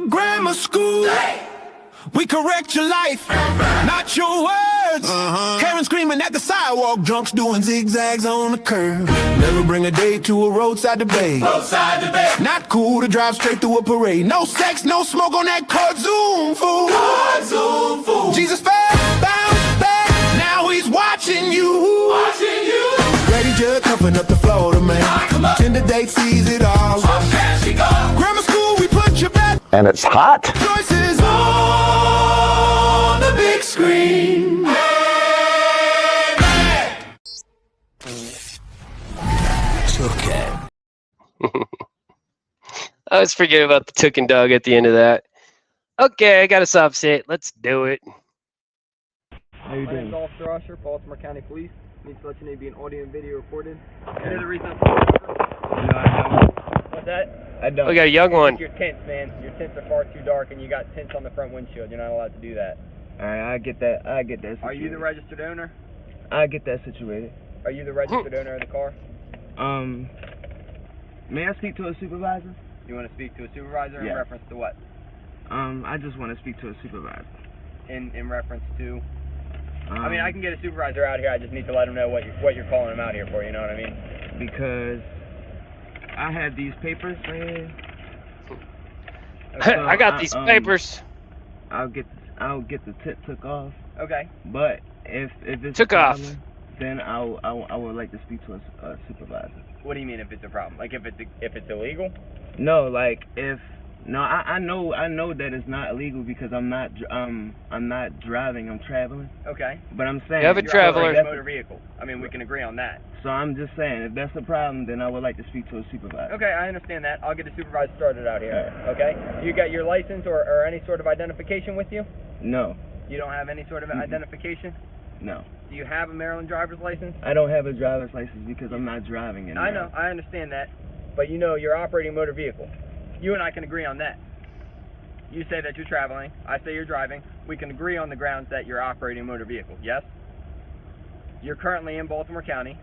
to grammar school. We correct your life, not your words. Karen screaming at the sidewalk, drunks doing zigzags on the curb. Never bring a date to a roadside debate. Not cool to drive straight through a parade. No sex, no smoke on that card zoom, fool. Jesus fell, bounced back, now he's watching you. Ready to comfort up the Florida man. Tender date sees it all. Grammar school, we put you back. And it's hot. Choices on the big screen. Okay. I always forget about the Took and Dog at the end of that. Okay, I got a soft set. Let's do it. How you doing? My name's Officer Usher, Baltimore County Police. Needs to let you know being audio and video recorded. Any other reason? No, I don't. What's that? I don't. We got a young one. Your tints, man. Your tints are far too dark, and you got tints on the front windshield. You're not allowed to do that. All right, I get that. Situated. Are you the registered owner? I get that situated. Are you the registered owner of the car? May I speak to a supervisor? You want to speak to a supervisor yes. In reference to what? I just want to speak to a supervisor. In reference to? I mean, I can get a supervisor out here. I just need to let him know what you're calling him out here for. You know what I mean? Because I have these papers right here. So I got these papers. I'll get the tip took off. Okay. But if it's took off, then I would like to speak to a supervisor. What do you mean if it's a problem? Like if it's illegal? No, like if. No, I know that it's not illegal because I'm not driving, I'm traveling. Okay. But I'm saying you have a traveler motor vehicle. I mean, we can agree on that. So I'm just saying, if that's a problem, then I would like to speak to a supervisor. Okay, I understand that. I'll get a supervisor started out here. Okay. You got your license or any sort of identification with you? No. You don't have any sort of identification? No. Do you have a Maryland driver's license? I don't have a driver's license because I'm not driving in I know, I understand that. But you know, you're operating a motor vehicle. You and I can agree on that. You say that you're traveling. I say you're driving. We can agree on the grounds that you're operating a motor vehicle. Yes? You're currently in Baltimore County.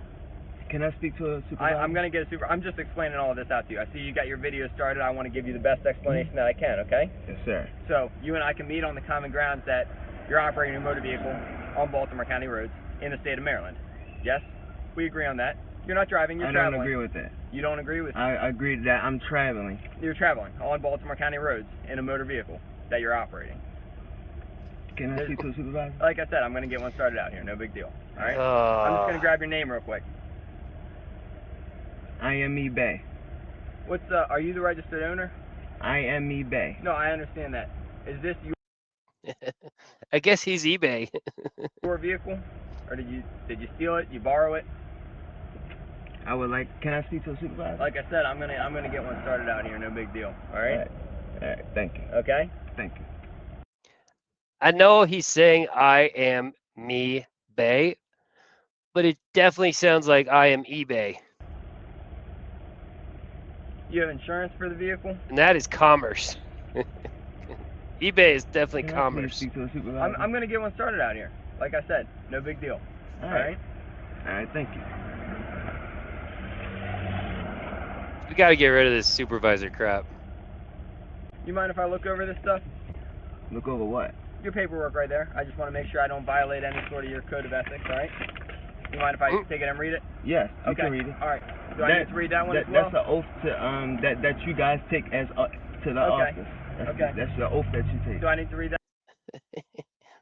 Can I speak to a supervisor? I'm going to get a supervisor. I'm just explaining all of this out to you. I see you got your video started. I want to give you the best explanation that I can, okay? Yes, sir. So, you and I can meet on the common grounds that you're operating a motor vehicle on Baltimore County roads in the state of Maryland. Yes? We agree on that. You're not driving, you're traveling. I don't agree with that. You don't agree with I agree that I'm traveling. You're traveling on Baltimore County roads in a motor vehicle that you're operating. Can I speak to a supervisor? Like I said, I'm going to get one started out here. No big deal. All right? I'm just going to grab your name real quick. I am eBay. Are you the registered owner? I am eBay. No, I understand that. Is this your... I guess he's eBay. your vehicle? Or did you steal it? You borrow it? I would like. Can I speak to a supervisor? Like I said, I'm gonna get one started out here. No big deal. All right. All right. Thank you. Okay. Thank you. I know he's saying I am me bay, but it definitely sounds like I am eBay. You have insurance for the vehicle? And that is commerce. eBay is definitely Can commerce. I speak to a supervisor? I'm gonna get one started out here. Like I said, no big deal. All right. All right. Thank you. We got to get rid of this supervisor crap. You mind if I look over this stuff? Look over what? Your paperwork right there. I just want to make sure I don't violate any sort of your code of ethics, all right? You mind if I take it and read it? Yes, you okay. can read it. All right. Do I need to read that one as well? That's an oath to that you guys take as to the office. That's the oath that you take. Do I need to read that?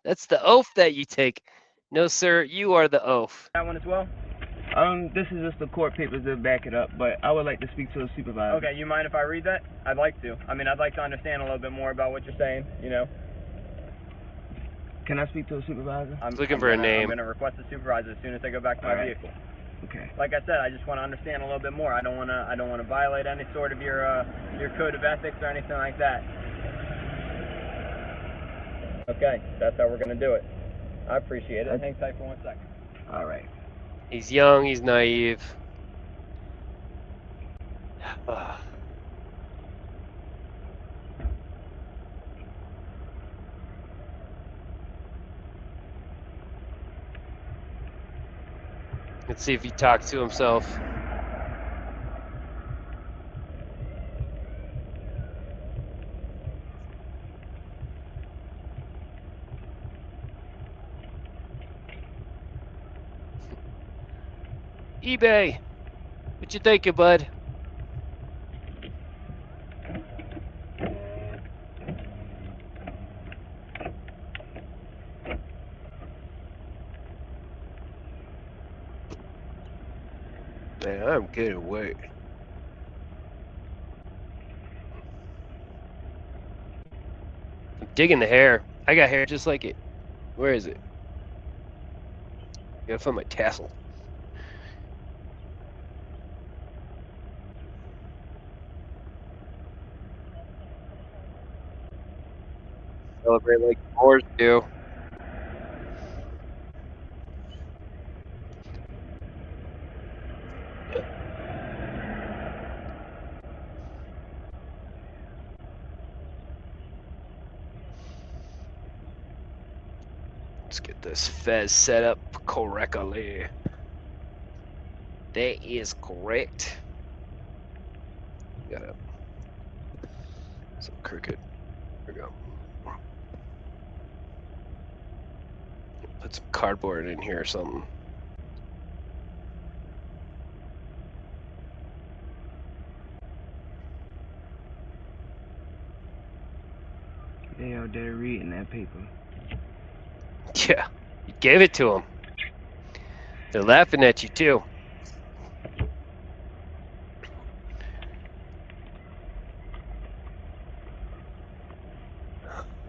That's the oath that you take. No, sir, you are the oath. That one as well? This is just the court papers that back it up, but I would like to speak to a supervisor. Okay, you mind if I read that? I'd like to. I mean, I'd like to understand a little bit more about what you're saying, you know. Can I speak to a supervisor? I'm looking for a name. I'm going to request a supervisor as soon as I go back to my vehicle. Okay. Like I said, I just want to understand a little bit more. I don't want to violate any sort of your code of ethics or anything like that. Okay, that's how we're going to do it. I appreciate it. Hang tight for 1 second. All right. He's young, he's naive. Let's see if he talks to himself. eBay. What you thinking, bud? Man, I'm good at work. I'm digging the hair. I got hair just like it. Where is it? Gotta find my tassel. Celebrate like the Moors do. Let's get this fez set up correctly. That is correct. Got it. So crooked. There we go. Put some cardboard in here or something. They out there reading that paper. Yeah, you gave it to them. They're laughing at you too.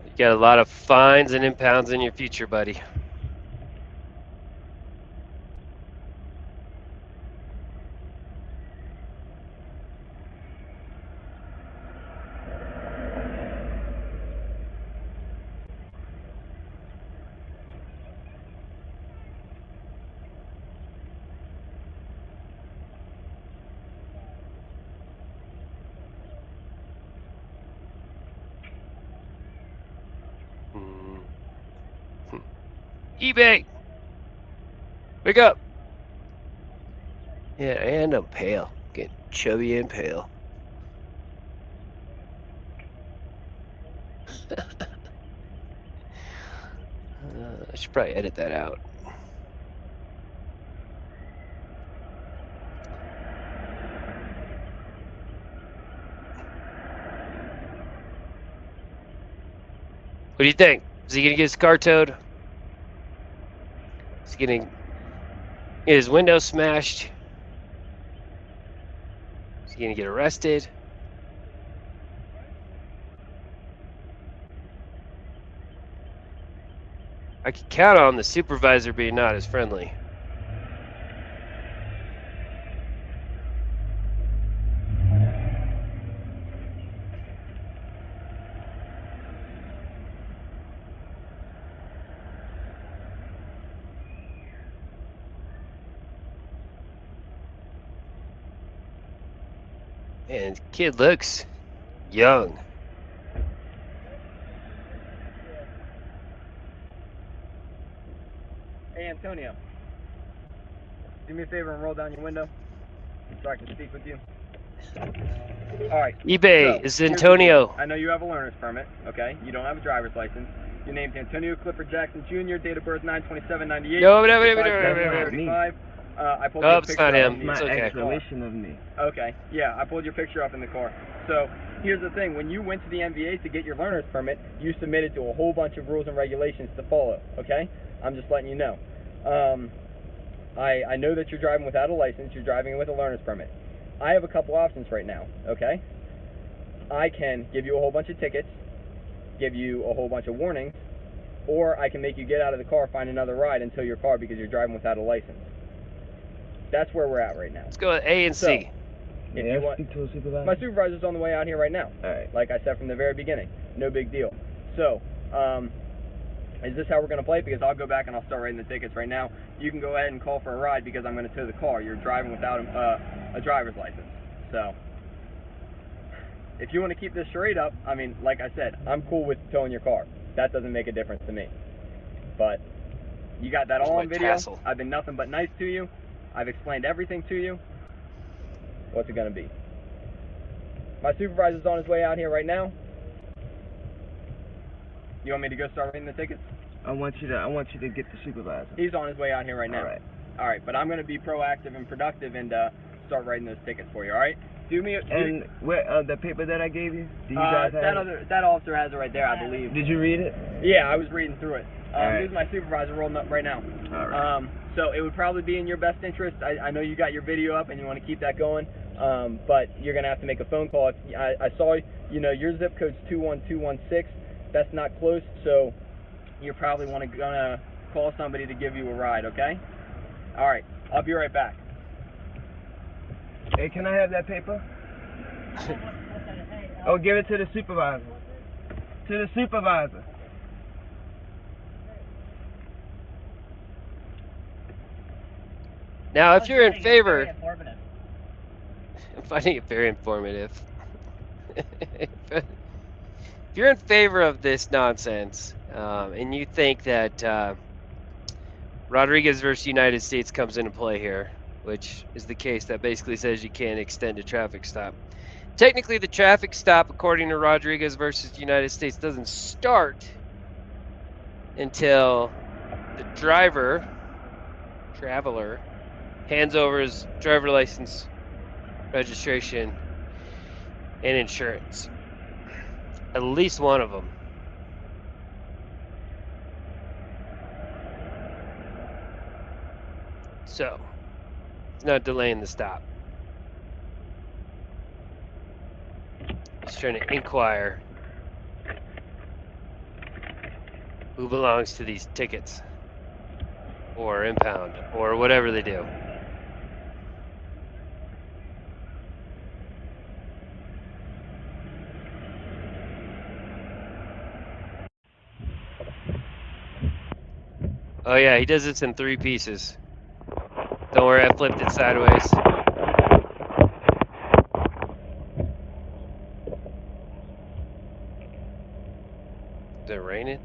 You got a lot of fines and impounds in your future, buddy. eBay! Wake up! Yeah, and I'm pale. Getting chubby and pale. I should probably edit that out. What do you think? Is he gonna get his car towed? Is he gonna get his window smashed? Is he gonna get arrested? I can count on the supervisor being not as friendly. And kid looks young. Hey, Antonio. Do me a favor and roll down your window so I can speak with you. All right. eBay so, is here's the Antonio. deal. I know you have a learner's permit, okay? You don't have a driver's license. Your name's Antonio Clifford Jackson Jr., date of birth 9/27/98. No. I pulled Oh, your it's picture not up him. in the It's okay. Explanation of me. Okay, yeah, I pulled your picture up in the car. So here's the thing: when you went to the MVA to get your learner's permit, you submitted to a whole bunch of rules and regulations to follow. Okay, I'm just letting you know. I know that you're driving without a license. You're driving with a learner's permit. I have a couple options right now. Okay, I can give you a whole bunch of tickets, give you a whole bunch of warnings, or I can make you get out of the car, find another ride, and tow your car because you're driving without a license. That's where we're at right now. Let's go with A and C. If you want, speak to a supervisor? my supervisor's on the way out here right now. All right. Like I said from the very beginning, no big deal. So, is this how we're going to play? Because I'll go back and I'll start writing the tickets right now. You can go ahead and call for a ride because I'm going to tow the car. You're driving without a driver's license. So, if you want to keep this charade up, I mean, like I said, I'm cool with towing your car. That doesn't make a difference to me. But you got that all on video. Tassel. I've been nothing but nice to you. I've explained everything to you. What's it going to be? My supervisor's on his way out here right now. You want me to go start writing the tickets? I want you to get the supervisor. He's on his way out here right now. All right. All right, but I'm going to be proactive and productive and start writing those tickets for you. All right. And the paper that I gave you? Do you guys have it? That officer has it right there, I believe. Did you read it? Yeah, I was reading through it. Right. This is my supervisor rolling up right now. All right. So it would probably be in your best interest. I know you got your video up and you want to keep that going, but you're going to have to make a phone call. I saw, your zip code's 21216. That's not close, so you're probably gonna call somebody to give you a ride, okay? All right, I'll be right back. Hey, can I have that paper? Oh, give it to the supervisor. To the supervisor. Now, if you're in favor, I'm finding it very informative. If you're in favor of this nonsense, and you think that Rodriguez versus United States comes into play here, which is the case that basically says you can't extend a traffic stop. Technically, the traffic stop, according to Rodriguez versus United States, doesn't start until the traveler, hands over his driver license, registration, and insurance. At least one of them. So, it's not delaying the stop. He's trying to inquire who belongs to these tickets, or impound, or whatever they do. Oh yeah, he does this in 3 pieces. Don't worry, I flipped it sideways. Is it raining?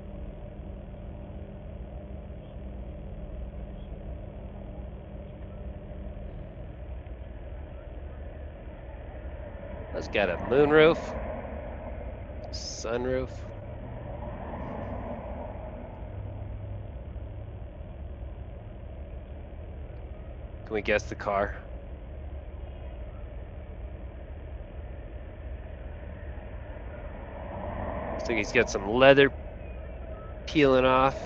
It's got a moonroof, sunroof. Can we guess the car? Looks like he's got some leather peeling off.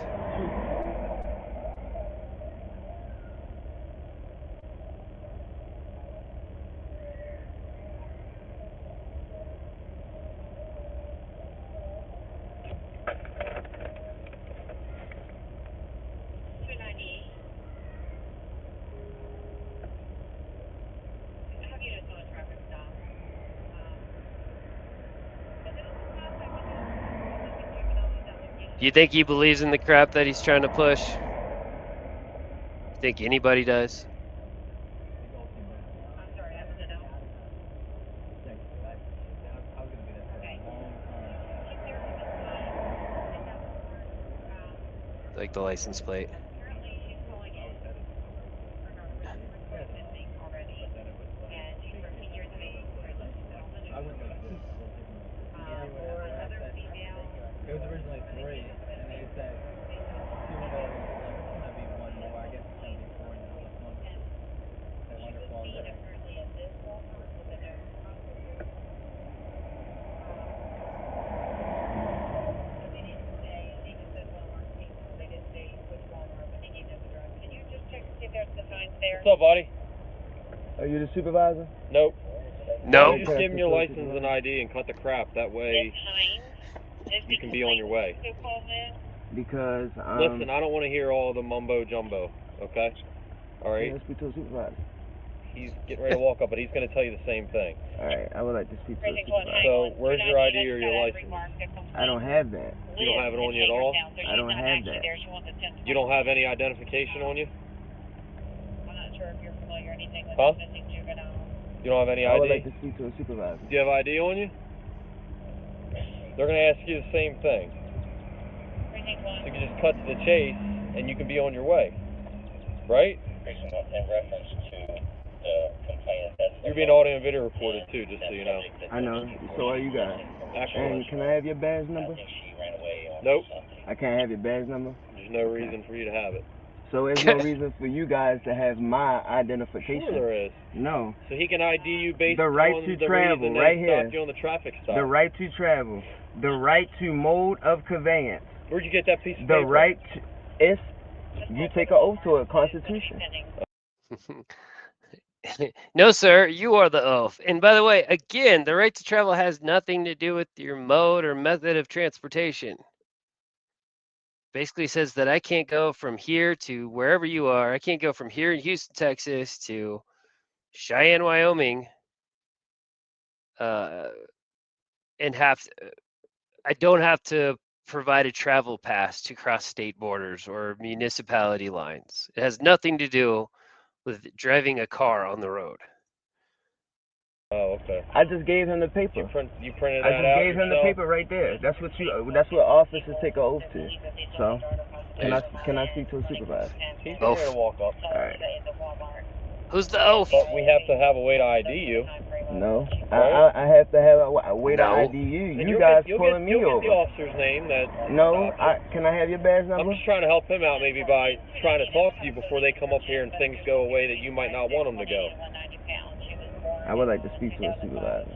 Do you think he believes in the crap that he's trying to push? You think anybody does? Like the license plate. It was originally 3, and they said 2 more, gonna be 1 more. I guess it's gonna be 4 now. This one. That wonderful day. What's up, buddy? Are you the supervisor? Nope. No. Just give him your license and ID and cut the crap. That way you can be on your way. Because Listen, I don't want to hear all the mumbo jumbo. Okay. All right. Let's speak to a supervisor. He's getting ready to walk up, but he's going to tell you the same thing. All right, I would like to speak to a supervisor. So, where's your ID or your license? I don't have that. You don't have it on you at all? I don't have that. You don't have any identification on you? I'm not sure if you're familiar or anything with Huh? missing juvenile. You don't have any I would like ID? to speak to a supervisor. Do you have ID on you? They're going to ask you the same thing. So you can just cut to the chase, and you can be on your way. Right? In reference to the complainant, You're being audio and video recorded, too, just so you know. I know. So are you guys. And can I have your badge number? she ran away on Nope. something. I can't have your badge number. There's no reason for you to have it. So there's no reason for you guys to have my identification. Sure there is. No. So he can ID you based The right on to the travel, reason right they here. stopped you on the traffic stop. The right to travel. The right to mode of conveyance. Where'd you get that piece of The paper? right to, it's, you take an oath to a constitution. No, sir, you are the oath. And by the way, again, the right to travel has nothing to do with your mode or method of transportation. Basically says that I can't go from here to wherever you are. I can't go from here in Houston, Texas to Cheyenne, Wyoming, and I don't have to provide a travel pass to cross state borders or municipality lines. It has nothing to do with driving a car on the road. Oh, okay. I just gave him the paper. You printed I that just out gave him the yourself? paper right there. That's what officers take an oath to. So, can I speak to a supervisor? He's Oath. here to walk up. Alright. Who's the oath? But we have to have a way to ID you. No. Right. I have to have a way to No. ID you. And You guys pulling me you'll over. get the officer's name that. No. Can I have your badge I'm number? just trying to help him out maybe by trying to talk to you before they come up here and things go away that you might not want them to go. I would like to speak to a supervisor.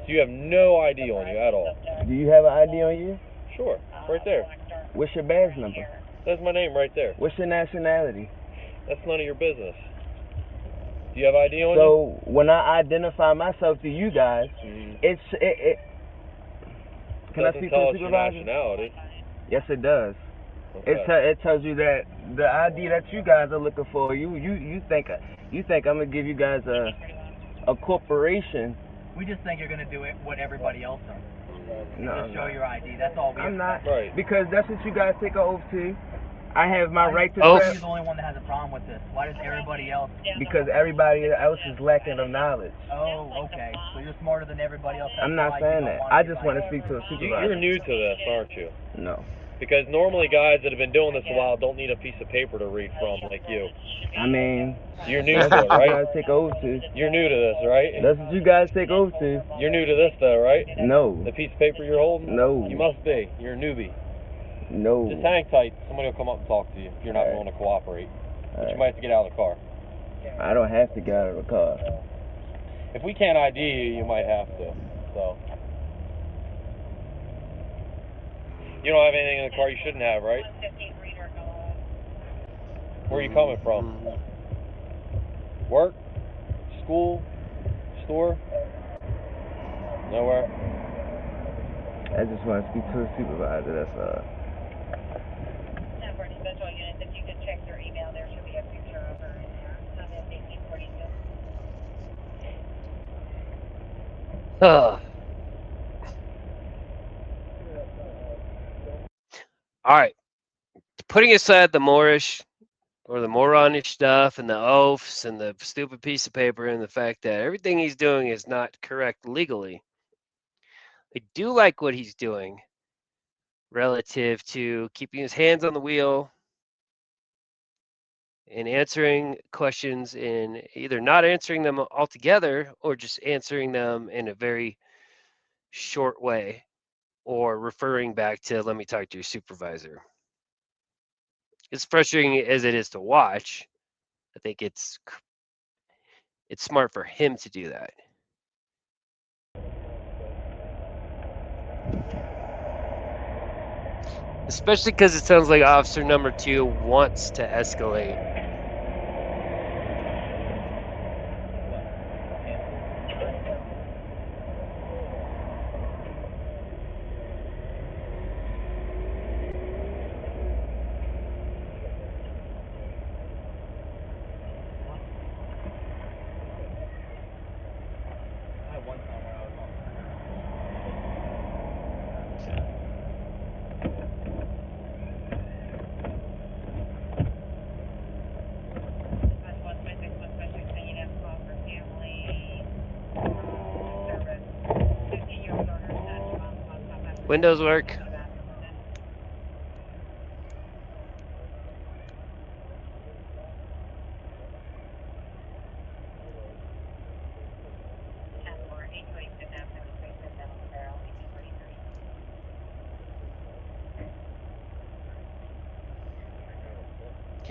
So you have no ID on you at all. Do you have an ID on you? Sure, right there. What's your badge number? That's my name right there. What's your nationality? That's none of your business. Do you have ID on you? So when I identify myself to you guys, it. Can I Doesn't speak to tell a us your supervisor? nationality. Yes, it does. Okay. It tells you that the ID that you guys are looking for. You think I'm gonna give you guys a corporation? We just think you're gonna do it what everybody else does. No, Just show your ID. That's all we I'm not. Right. Because that's what you guys take an oath to. I have my right to Oath. He's the only one that has a problem with this. Why does everybody else? because everybody else is lacking of knowledge. Oh, okay. So you're smarter than everybody else. I'm That's not why you saying don't that. want I just anybody. want to speak to a supervisor. You're new to this, aren't you? No. Because normally guys that have been doing this a while don't need a piece of paper to read from like you. I mean, You're new that's to what it, you right? guys take oath to. You're new to this, right? That's what you guys take oath to. You're new to this though, right? No. The piece of paper you're holding? No. You must be. You're a newbie. No. Just hang tight. Somebody will come up and talk to you if you're not willing to cooperate. But you might have to get out of the car. I don't have to get out of the car. If we can't ID you, you might have to. So. You don't have anything in the car you shouldn't have, right? Where are you coming from? Work? School? Store? Nowhere? I just want to speak to a supervisor, that's all. For special units, if you could check your email, there should be a picture of her in there. I'm in 1842. All right. Putting aside the Moorish or the moronish stuff and the oaths and the stupid piece of paper and the fact that everything he's doing is not correct legally, I do like what he's doing relative to keeping his hands on the wheel and answering questions in either not answering them altogether or just answering them in a very short way or referring back to let me talk to your supervisor. As frustrating as it is to watch, I think it's smart for him to do that. Especially because it sounds like officer number 2 wants to escalate. I had one time where I was on. That's 156, 156, so you'd have to call for family service. 15-year-old daughter touch. Windows work.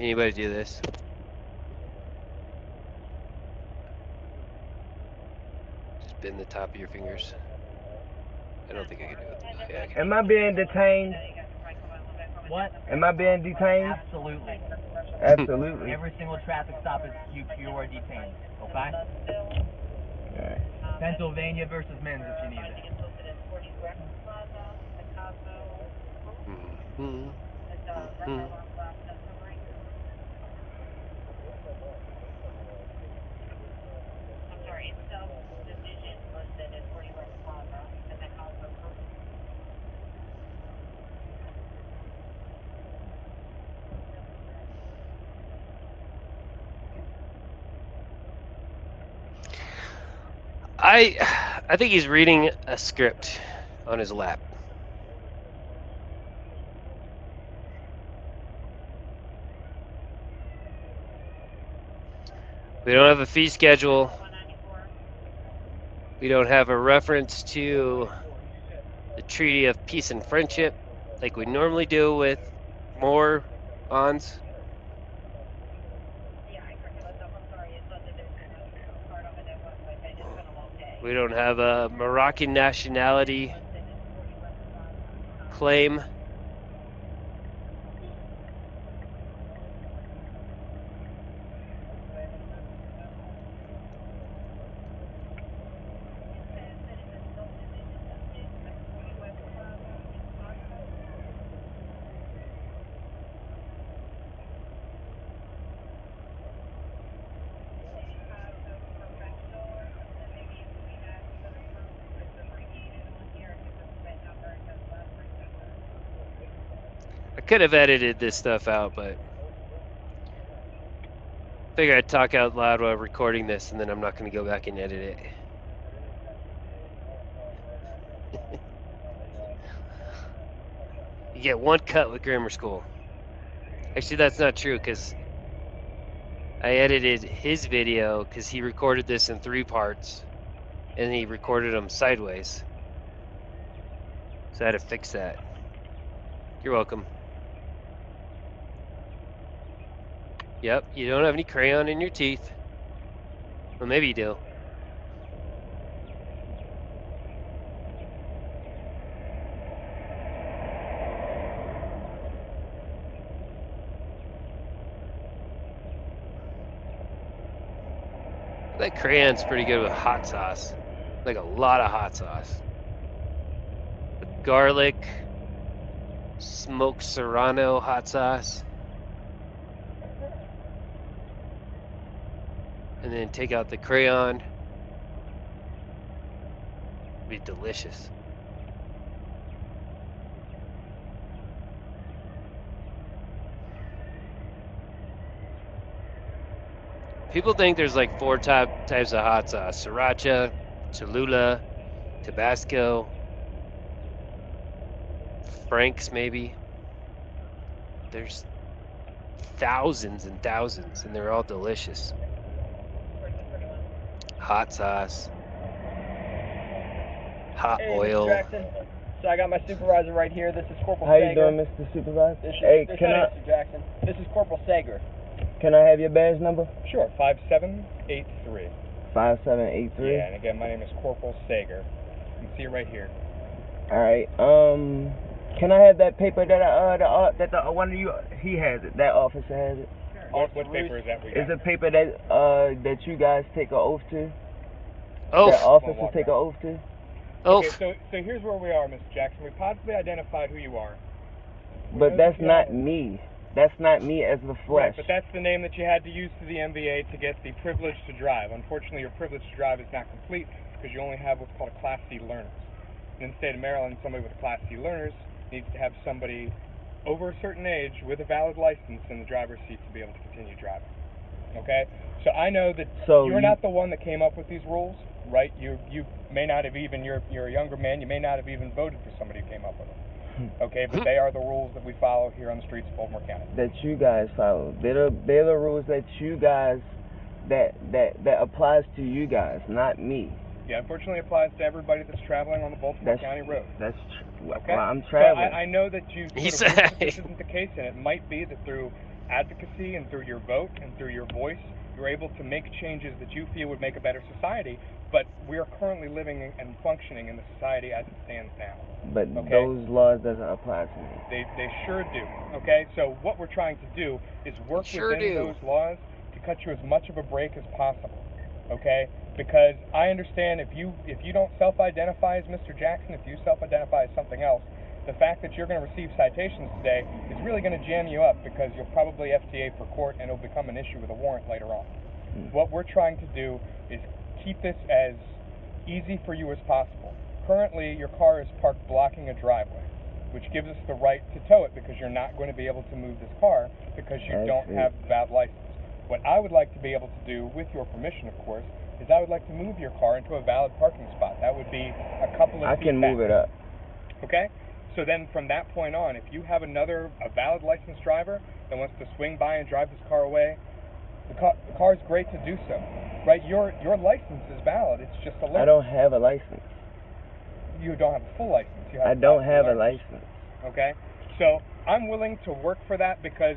Can anybody do this? Just bend the top of your fingers. I don't think I can do it. Yeah, I can. Am I being detained? What? Am I being detained? Absolutely. Absolutely. Every single traffic stop is you are detained. Okay? Alright. Pennsylvania versus Men's if you need that. Mhm. Mhm. I'm sorry, it's self-division listed as 40 West Plaza, and then also I think he's reading a script on his lap. We don't have a fee schedule. 194. We don't have a reference to the Treaty of Peace and Friendship like we normally do with more bonds. Yeah, I corrected myself. I'm sorry. It's listed as part of it. It was like it's been a long day. We don't have a Moroccan nationality Listed as 40 West Plaza. claim. I could have edited this stuff out, but figure I'd talk out loud while recording this, and then I'm not going to go back and edit it. You get one cut with grammar school. Actually, that's not true because I edited his video because he recorded this in 3 parts, and he recorded them sideways. So I had to fix that. You're welcome. Yep, you don't have any crayon in your teeth. Well, maybe you do. That crayon's pretty good with hot sauce. Like a lot of hot sauce. With garlic, smoked serrano hot sauce. And then take out the crayon. It'd be delicious. People think there's like 4 types of hot sauce. Sriracha, Cholula, Tabasco, Frank's maybe. There's thousands and thousands, and they're all delicious. Hot sauce, hot Hey, oil. Mr. Jackson. So I got my supervisor right here. This is Corporal How you Sager. doing, Mr. Supervisor? This is, Hey, this can is I Mr. Jackson. This is Corporal Sager. can I have your badge number? Sure, 5783. 5783. Yeah, and again, my name is Corporal Sager. You can see it right here. All right. Can I have that paper that the one of you he has it? That officer has it. What paper is that we got? It's a paper that you guys take an oath to. Oh, That officers take an oath to. oh, Okay, so here's where we are, Mr. Jackson. We positively identified who you are. But that's not me. That's not me as the Right, flesh. but that's the name that you had to use to the MVA to get the privilege to drive. Unfortunately, your privilege to drive is not complete because you only have what's called a Class C learners. In the state of Maryland, somebody with a Class C learners needs to have somebody over a certain age with a valid license in the driver's seat to be able to continue driving. Okay? So I know that you're not the one that came up with these rules, right? You may not have even, you're a younger man, you may not have even voted for somebody who came up with them. Okay, but they are the rules that we follow here on the streets of Baltimore County. That you guys follow. They're the rules that you guys that applies to you guys, not me. Yeah, unfortunately it applies to everybody that's traveling on the Baltimore County road. That's okay. well, I'm traveling. So I know that you He sort of wish that said- this isn't the case, and it might be that through advocacy and through your vote and through your voice, you're able to make changes that you feel would make a better society. But we are currently living and functioning in the society as it stands now. But Okay. those laws doesn't apply to me. They sure do. Okay, so what we're trying to do is work Sure within do. those laws to cut you as much of a break as possible. Okay, because I understand if you don't self-identify as Mr. Jackson, if you self-identify as something else, the fact that you're going to receive citations today is really going to jam you up because you'll probably FTA for court and it'll become an issue with a warrant later on. What we're trying to do is keep this as easy for you as possible. Currently, your car is parked blocking a driveway, which gives us the right to tow it because you're not going to be able to move this car because you don't have the valid license. What I would like to be able to do, with your permission, of course, is I would like to move your car into a valid parking spot. That would be a couple of I feet can back. move it up. Okay? So then from that point on, if you have a valid licensed driver that wants to swing by and drive this car away, the car is great to do so. Right? Your license is valid. It's just a learner. I don't have a license. You don't have a full license. You have I don't have a learners. license. Okay? So I'm willing to work for that because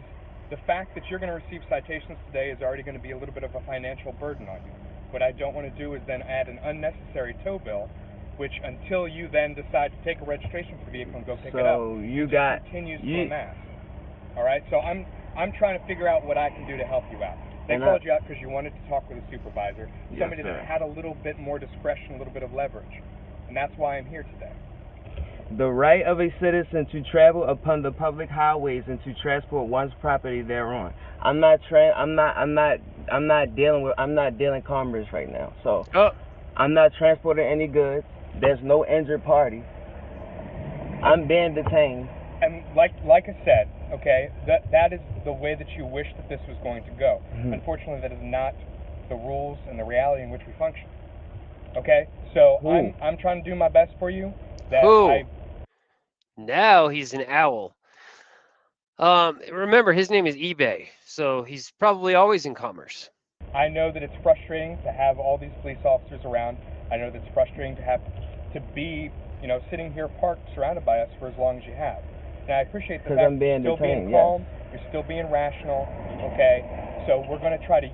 the fact that you're going to receive citations today is already going to be a little bit of a financial burden on you. What I don't want to do is then add an unnecessary tow bill, which until you then decide to take a registration for the vehicle and go pick it up, continues to amass. All right? So I'm trying to figure out what I can do to help you out. They called you out because you wanted to talk with a supervisor, somebody that had a little bit more discretion, a little bit of leverage. And that's why I'm here today. The right of a citizen to travel upon the public highways and to transport one's property thereon. I'm not dealing commerce right now. So I'm not transporting any goods. There's no injured party. I'm being detained. And like I said, okay, that is the way that you wish that this was going to go. Unfortunately, that is not the rules and the reality in which we function. Okay, so I'm trying to do my best for you. Now he's an owl. Remember, his name is eBay, so he's probably always in commerce. I know that it's frustrating to have all these police officers around. I know that it's frustrating to be, sitting here parked, surrounded by us for as long as you have. And I appreciate the fact that you're still being calm, you're still being rational, okay? So we're going to try to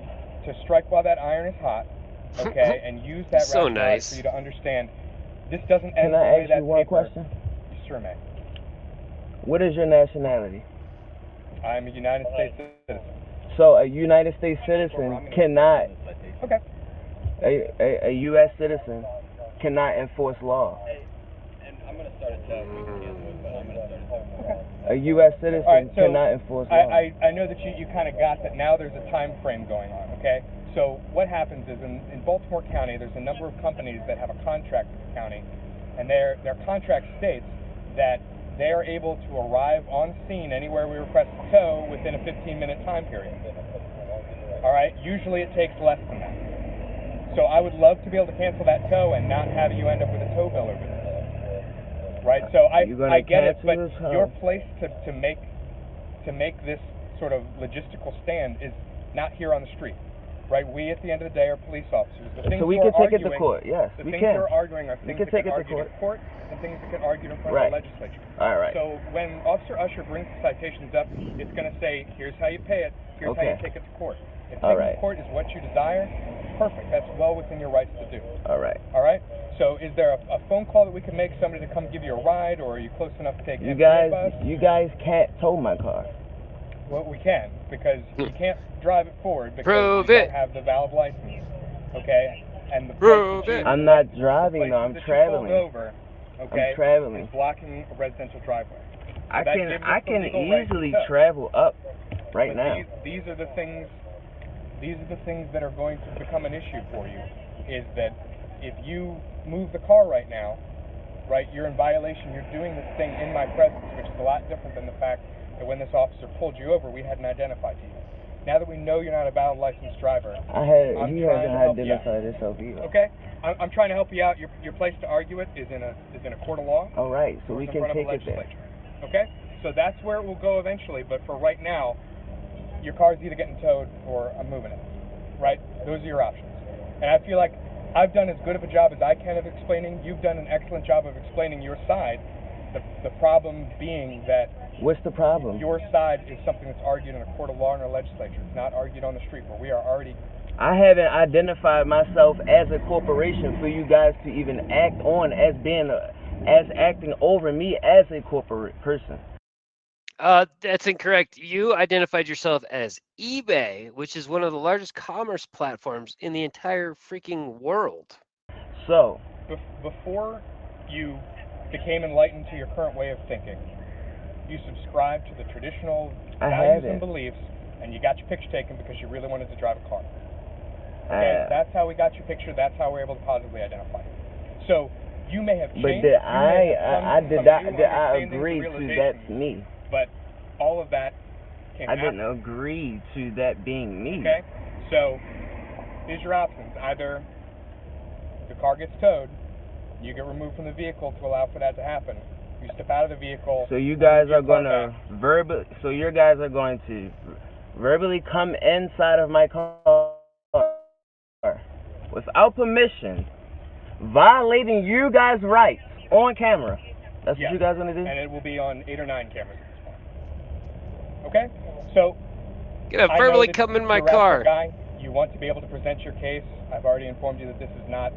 strike while that iron is hot, okay, and use that rationale for you to understand this doesn't end the way that paper. Can I ask you one question? Sure, man. What is your nationality? I'm a United States citizen. So a United States citizen cannot, a U.S. citizen cannot enforce law. And I'm going to start it so we can cancel it, but I'm going to start it so. A U.S. citizen cannot enforce law. I know that you kind of got that now there's a time frame going on, okay? So what happens is in Baltimore County, there's a number of companies that have a contract with the county, and their contract states that they are able to arrive on scene anywhere we request a tow within a 15-minute time period. All right? Usually it takes less than that. So I would love to be able to cancel that tow and not have you end up with a tow bill over this. Right? So I get it, but your place to make this sort of logistical stand is not here on the street. Right? We, at the end of the day, are police officers. So we can take it to court, yes. The things we're arguing are things that get argued in court and things that get argued in front of the legislature. All right. So when Officer Usher brings the citations up, it's going to say, here's how you pay it, here's how you take it to court. If taking it to court is what you desire, perfect. That's well within your rights to do. All right. All right? So is there a phone call that we can make, somebody to come give you a ride, or are you close enough to take you guys can't tow my car. Well, we can, because you can't drive it forward because you don't have the valid license. Okay? And the I'm not driving, though. I'm traveling. Over, okay, I'm traveling. Is blocking a residential driveway. I can easily travel up right now. These are the things that are going to become an issue for you. Is that if you move the car right now, right, you're in violation. You're doing this thing in my presence, which is a lot different than the fact that when this officer pulled you over, we hadn't identified you. Now that we know you're not a valid licensed driver, he hasn't identified himself either. Okay, I'm trying to help you out. Your place to argue it is in a court of law. All right, so we can take it there. Okay, so that's where it will go eventually. But for right now, your car's either getting towed or I'm moving it. Right? Those are your options. And I feel like I've done as good of a job as I can of explaining. You've done an excellent job of explaining your side. The problem being that What's the problem? your side is something that's argued in a court of law in our legislature. It's not argued on the street where we are already. I haven't identified myself as a corporation for you guys to even act on as being as acting over me as a corporate person. That's incorrect. You identified yourself as eBay, which is one of the largest commerce platforms in the entire freaking world. So, Before you became enlightened to your current way of thinking, you subscribed to the traditional values and beliefs, and you got your picture taken because you really wanted to drive a car. Okay, that's how we got your picture. That's how we're able to positively identify you. So you may have changed. But did I agree to that's me? But all of that came I after. didn't agree to that being me. Okay, so here's your options. Either the car gets towed, you get removed from the vehicle to allow for that to happen. You step out of the vehicle. So you guys are going to verbally come inside of my car without permission, violating you guys' rights on camera. That's what you guys want to do? And it will be on 8 or 9 cameras at this point. Okay? So, You're gonna verbally come in my car. Guy, you want to be able to present your case. I've already informed you that this is not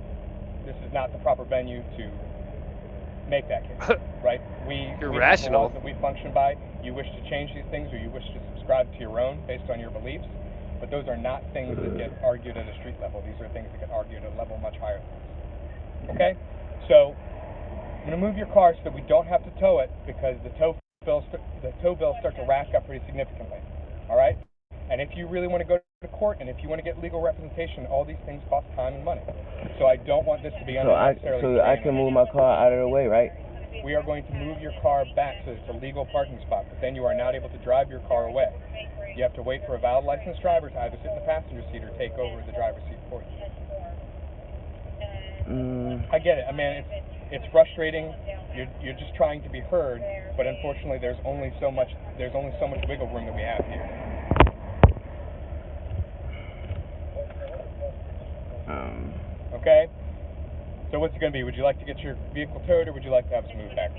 the proper venue to make that case, right? You're we rational. have the laws that we function by. You wish to change these things, or you wish to subscribe to your own based on your beliefs, but those are not things that get argued at a street level. These are things that get argued at a level much higher than this. Okay? So I'm going to move your car so that we don't have to tow it, because the tow bills start to rack up pretty significantly. All right? And if you really want to go to court, and if you want to get legal representation, all these things cost time and money. So I don't want this to be unnecessarily. So I can move my car out of the way, right? We are going to move your car back so it's a legal parking spot, but then you are not able to drive your car away. You have to wait for a valid licensed driver to either sit in the passenger seat or take over the driver's seat for you. I get it. I mean, it's frustrating. You're just trying to be heard, but unfortunately, there's only so much wiggle room that we have here. Okay. So what's it going to be? Would you like to get your vehicle towed, or would you like to have us move back?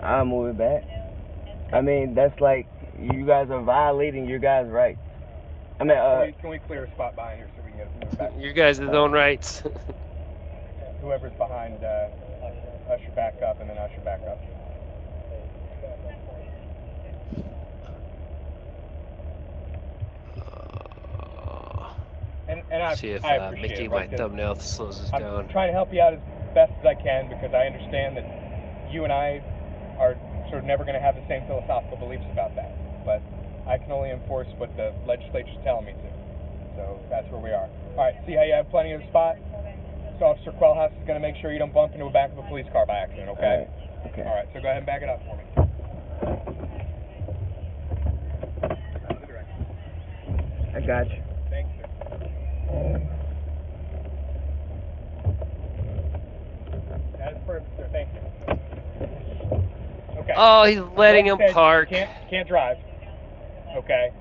I'll move it back. I mean, that's like you guys are violating your guys' rights. I mean, can we clear a spot behind here so we can get it moved back? You guys' own rights. Whoever's behind, usher back up, and then usher back up. And I see if I appreciate Mickey, it, my right? thumbnail, slows us down. I'm trying to help you out as best as I can, because I understand that you and I are sort of never going to have the same philosophical beliefs about that. But I can only enforce what the legislature's telling me to. So that's where we are. All right, see how you have plenty of spot? So Officer Quellhouse is going to make sure you don't bump into the back of a police car by accident, okay? Okay. All right, so go ahead and back it up for me. I got you. Thanks, sir. That is perfect, sir. Thank you. Okay. Oh, he's letting him park. Can't drive. Okay.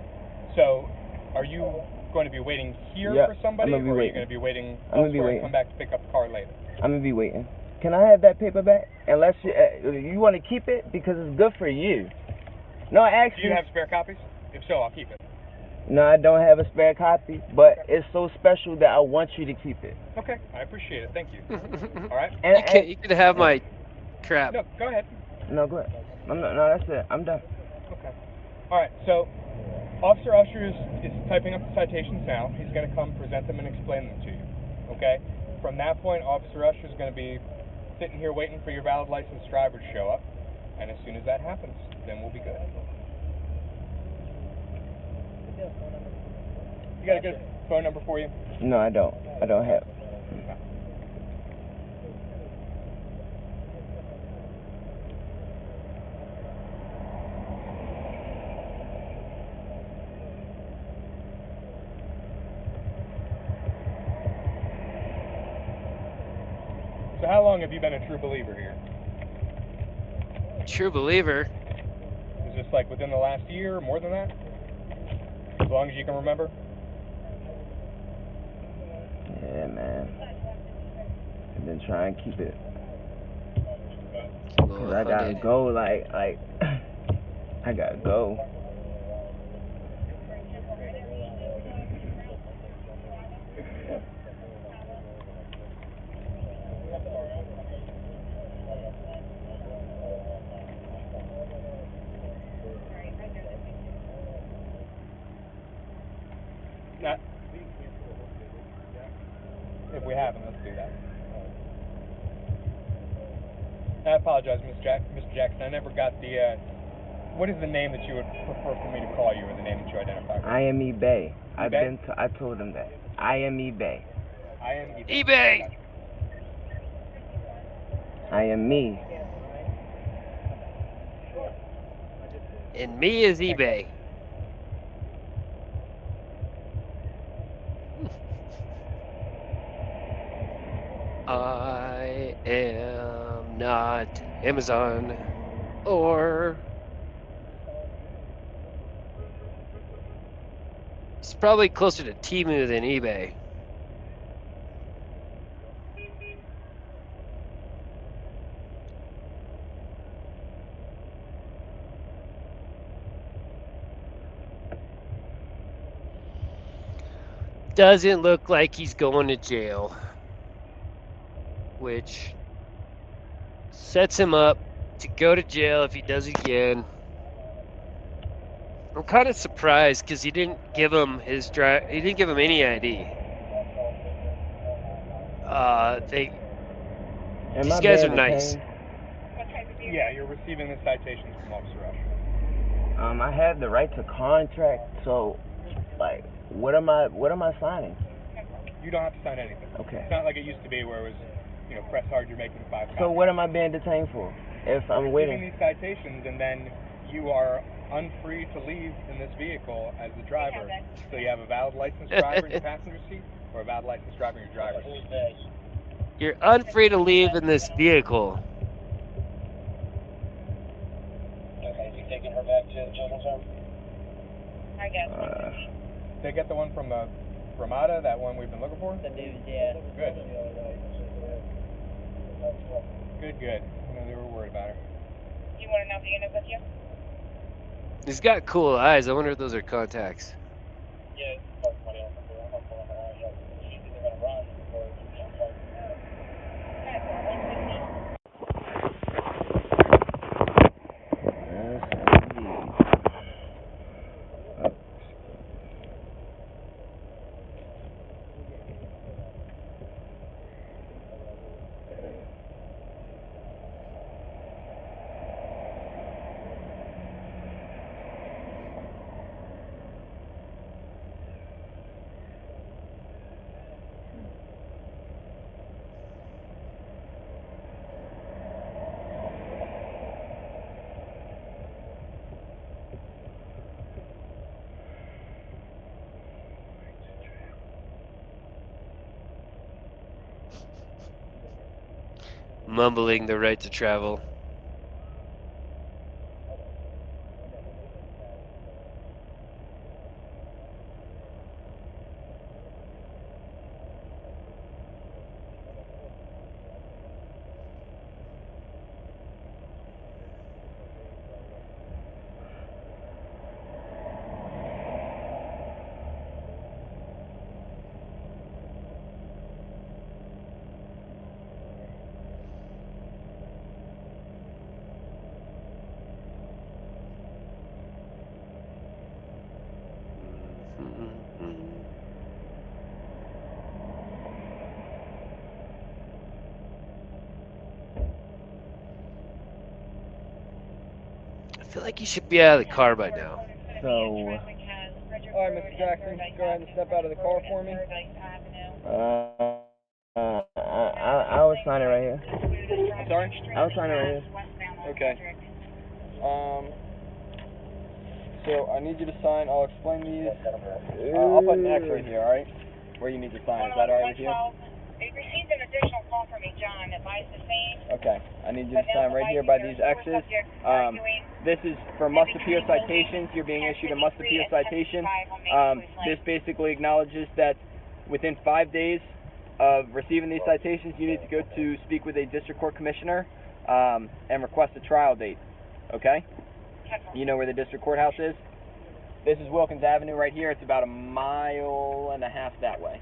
So, are you going to be waiting here for somebody, or are you going to be waiting elsewhere and come back to pick up the car later? I'm going to be waiting. Can I have that paper back? Unless you want to keep it because it's good for you. No, actually. Do you have spare copies? If so, I'll keep it. No, I don't have a spare copy, but it's so special that I want you to keep it. Okay, I appreciate it. Thank you. All right. You can have my crap. No, go ahead. No, go ahead. No, that's it. I'm done. Okay. All right. So, Officer Usher is typing up the citations now. He's going to come present them and explain them to you. Okay. From that point, Officer Usher is going to be sitting here waiting for your valid licensed driver to show up, and as soon as that happens, then we'll be good. You got a good phone number for you? No, I don't. I don't have. So how long have you been a true believer here? True believer? Is this like within the last year, or more than that? As long as you can remember? Yeah, man. I've been trying to keep it 'Cause I gotta go, like, I gotta go. Not, if we haven't, let's do that. I apologize, Mr. Jackson. I never got the, what is the name that you would prefer for me to call you, or the name that you identify? I am eBay. eBay? I told him that. I am eBay. I am eBay. eBay! I am me. And me is eBay. I am not Amazon or it's probably closer to Temu than eBay. Doesn't look like he's going to jail, which sets him up to go to jail if he does it again. I'm kind of surprised because he didn't give him his he didn't give him any ID. These guys are nice. Yeah, you're receiving the citations from Officer Rush. I have the right to contract, so, like, what am I signing? You don't have to sign anything. Okay. It's not like it used to be where it was, press hard, you're making 5 copies. So what am I being detained for? If I'm receiving waiting. these citations, and then you are unfree to leave in this vehicle as the driver. So you have a valid licensed driver in your passenger seat, or a valid licensed driver in your driver's seat. You're unfree to leave in this vehicle. Okay, you taking her back to the children's home? I guess. They get the one from the Ramada, that one we've been looking for? The news, yeah. Good. Good. I know they were worried about her. You want to know the unit with you? He's got cool eyes. I wonder if those are contacts. Yeah, it's about 20 on the floor. I'm pulling her eyes up. Either they're gonna run or Mumbling the right to travel. I feel like you should be out of the car by now. So, Alright, Mr. Jackson, go ahead and step out of the car for me. I was signing right here. Sorry? I was signing right here. Okay. So I need you to sign. I'll explain these. I'll put an X right here, alright? Where you need to sign. Is that alright with you? They received an additional call from me, John, that lies the same. Okay. I need you to sign right here by these X's. This is for must appear citations. You're being issued a must appear citation. This basically acknowledges that within 5 days of receiving these citations, you need to go to speak with a district court commissioner and request a trial date. Okay? You know where the district courthouse is? This is Wilkins Avenue right here. It's about 1.5 miles that way.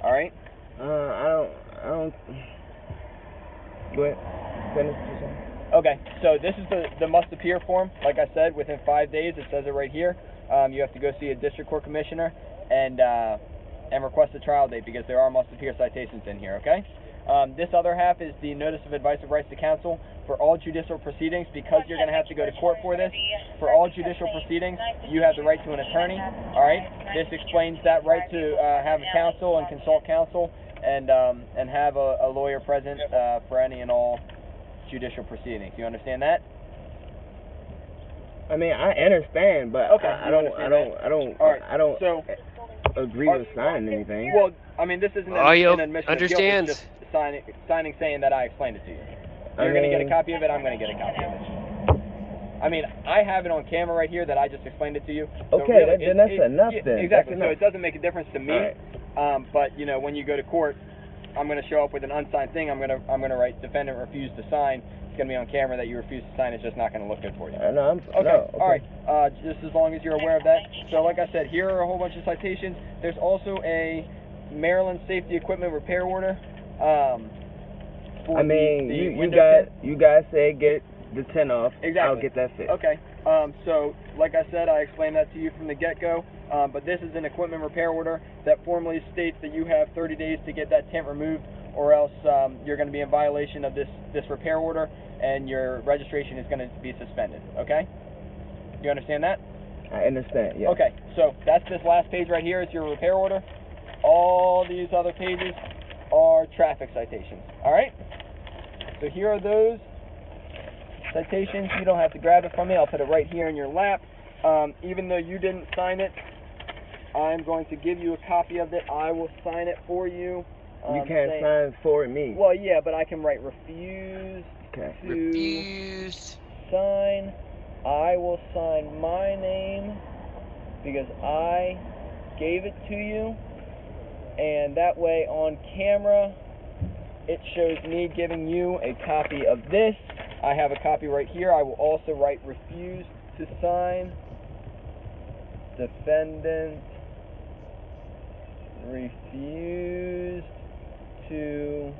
All right? I don't. Go ahead. Finish. Okay, so this is the must appear form. Like I said, within 5 days, it says it right here. You have to go see a district court commissioner and request a trial date because there are must appear citations in here. Okay. This other half is the notice of advice of rights to counsel for all judicial proceedings. Because you're going to have to go to court for this. For all judicial proceedings, you have the right to an attorney. All right. This explains that right to have a counsel and consult counsel and have a lawyer present for any and all judicial proceedings. You understand that? I mean, I understand, but Okay, I don't So, agree with signing anything. well, I mean, this isn't Audio an admission understands. of guilt. It's just signing saying that I explained it to you. You're going to get a copy of it. I'm going to get a copy of it. I mean, I have it on camera right here that I just explained it to you. So Okay, really, then that's enough yeah, then. Exactly. That's So enough. it doesn't make a difference to me. Right. But you know, when you go to court, I'm going to show up with an unsigned thing. I'm going to write defendant refused to sign. It's going to be on camera that you refuse to sign. It's just not going to look good for you. No, Okay. No, All right. Just as long as you're aware of that. So, like I said, here are a whole bunch of citations. There's also a Maryland safety equipment repair order. For I mean, the you window tint. guys say get the 10 off. Exactly. I'll get that fixed. Okay. So, like I said, I explained that to you from the get-go. But this is an equipment repair order that formally states that you have 30 days to get that tint removed, or else you're going to be in violation of this repair order, and your registration is going to be suspended. Okay? You understand that? I understand. Yeah. Okay. So that's this last page right here is your repair order. All these other pages are traffic citations. All right? So here are those citations. You don't have to grab it from me. I'll put it right here in your lap. Even though you didn't sign it, I'm going to give you a copy of it. I will sign it for you. You can't sign for me. Well, yeah, but I can write refuse Okay. to Refused. sign. I will sign my name because I gave it to you. And that way on camera, it shows me giving you a copy of this. I have a copy right here. I will also write refuse to sign. Defendant refused to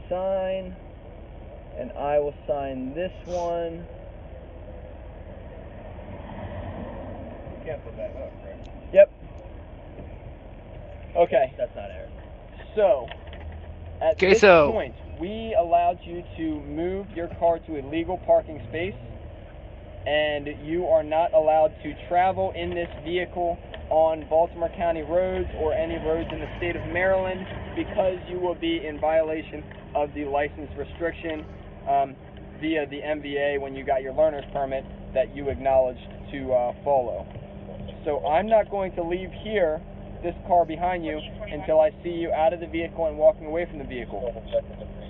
sign, and I will sign this one. You can't put that up, right? Yep. Okay. That's not Eric. So, at Okay, this so- point, we allowed you to move your car to a legal parking space, and you are not allowed to travel in this vehicle on Baltimore County roads or any roads in the state of Maryland because you will be in violation of the license restriction via the MVA when you got your learner's permit that you acknowledged to follow. So I'm not going to leave here, this car behind you, until I see you out of the vehicle and walking away from the vehicle.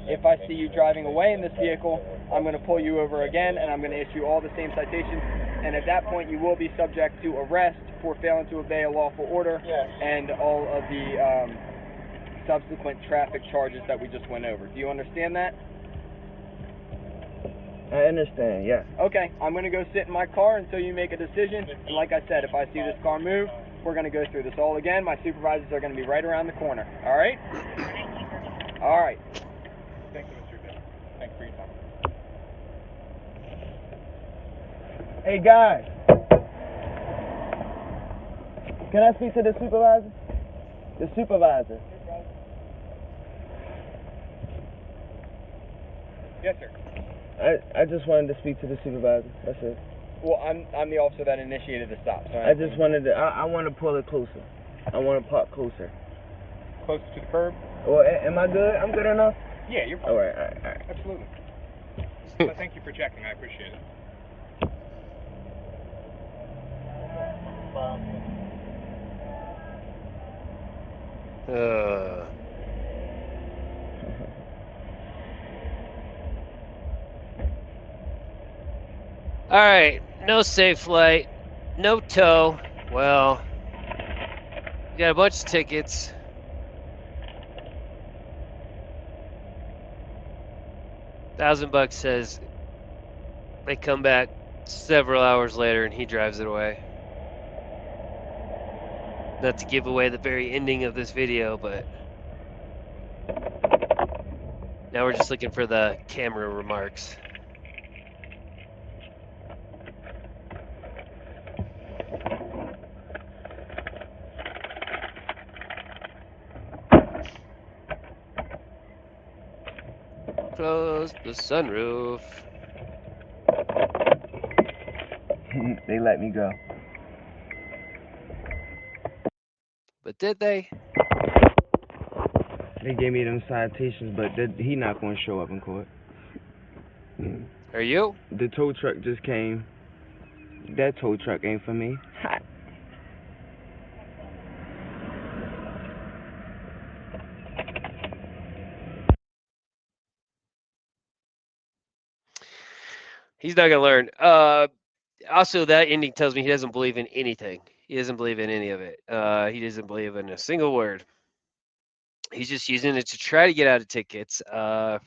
If I see you driving away in this vehicle, I'm going to pull you over again and I'm going to issue all the same citations, and at that point you will be subject to arrest for failing to obey a lawful order and all of the subsequent traffic charges that we just went over. Do you understand that? I understand. Yeah. Okay, I'm going to go sit in my car until you make a decision, and like I said, if I see this car move, we're going to go through this all again. My supervisors are going to be right around the corner. All right? All right. Thank you, Mr. Bill. Thanks for your time. Hey guys, can I speak to the supervisor? The supervisor. Yes, sir. I just wanted to speak to the supervisor. That's it. Well, I'm the officer that initiated the stop. So I just wanted to. I want to pull it closer. I want to park closer. Closer to the curb? Well, am I good? I'm good enough. Yeah, you're fine. All right. Absolutely. Well, thank you for checking. I appreciate it. All right, no safe flight, no tow. Well, you got a bunch of tickets. $1,000 says they come back several hours later and he drives it away. Not to give away the very ending of this video, but now we're just looking for the camera remarks. Close the sunroof. They let me go. But did they? They gave me them citations, but he not going to show up in court. Are you? The tow truck just came. That tow truck ain't for me. Hot. He's not gonna learn. Also, that ending tells me he doesn't believe in anything. He doesn't believe in any of it. He doesn't believe in a single word. He's just using it to try to get out of tickets. This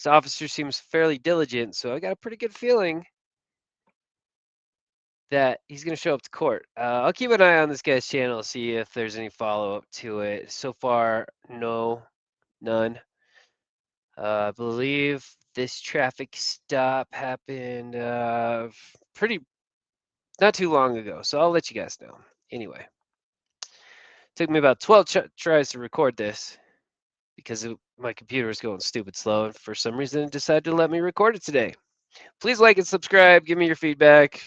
officer seems fairly diligent, so I got a pretty good feeling that he's going to show up to court. I'll keep an eye on this guy's channel, see if there's any follow-up to it. So far, no, none. I believe this traffic stop happened not too long ago, so I'll let you guys know. Anyway, took me about 12 tries to record this because my computer was going stupid slow, and for some reason it decided to let me record it today. Please like and subscribe. Give me your feedback.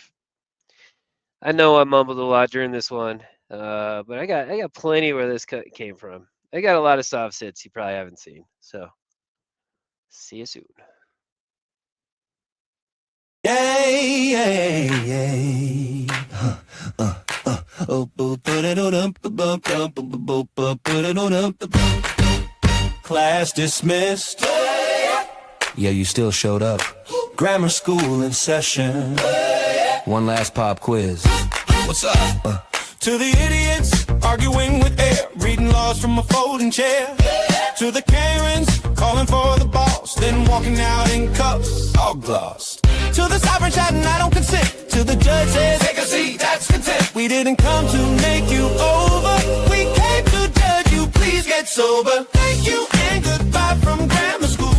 I know I mumbled a lot during this one, but I got plenty where this came from. I got a lot of soft sits you probably haven't seen. So, see you soon. Class dismissed. Yeah, you still showed up. Grammar school in session. One last pop quiz. What's up? To the idiots arguing with air, reading laws from a folding chair. To the Karens calling for the boss, then walking out in cuffs, all glossed. To the sovereign shouting, I don't consent. To the judge says, take a seat, that's content. We didn't come to make you over. We came to judge you, please get sober. Thank you and goodbye from grammar school.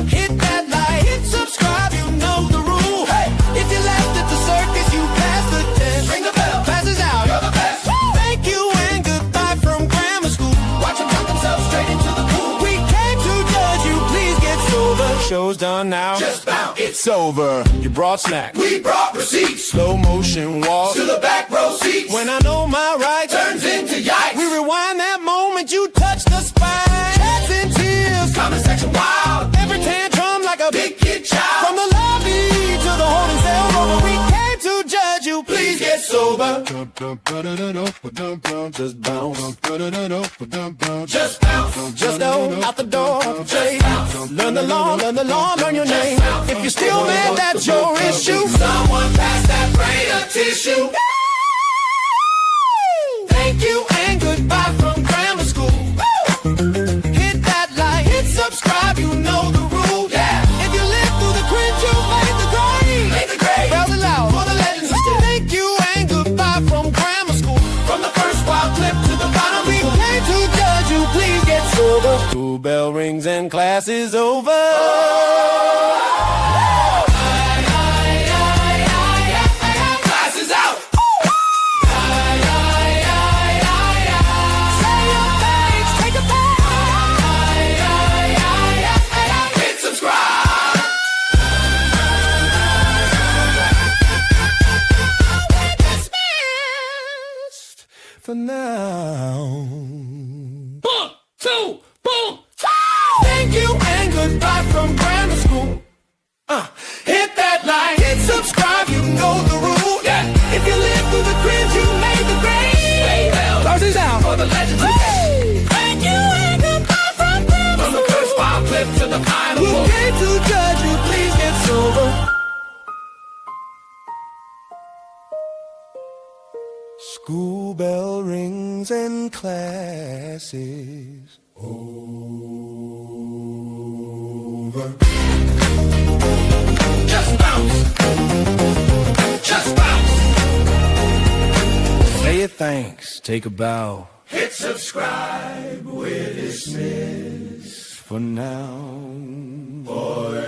Hit that like, hit subscribe, you know the rule. Hey, if you left at the circus, you passed the test. Ring the bell, classes out, you're the best. Thank you and goodbye from grammar school. Watch them drop themselves straight into the pool. We came to judge you, please get sober. Show's done now, just bounce, it's over. You brought snacks, we brought receipts. Slow motion walk to the back row seats. When I know my rights turns into yikes. We rewind that moment you touch the spine. Chats and tears, comment section wild. Every tantrum like a big kid child. From the lobby to the holding cell over. We came to judge you, please get sober. Just bounce. Just bounce. Just go out the door. Learn the law, learn your name. If you're still mad, that's your issue. Someone pass that brain a tissue. Thank you and goodbye from grammar school. Hit that like, hit subscribe, you know the rule. Yeah. If you live through the cringe, you made the grade. Made the grade. Bells aloud for the legends. Thank you and goodbye from grammar school. From the first wild clip to the bottom, we came to judge you. Please get sober. School bell rings and class is over. Class is out. Say your thanks, take a bath. Hit subscribe. Dismissed for now. 1, 2, boom, thank you and goodbye from grammar school. Hit that like, hit subscribe, you know the rule. Yeah. If you live through the cringe, you made the grade. Thursdays out for the legends. Hey. Thank you and goodbye from grammar school. From the first wild clip to the final. We came to judge you, please get sober. School bell rings and classes. Oh. Just bounce. Just bounce. Say your thanks, take a bow. Hit subscribe, we're dismissed for now. For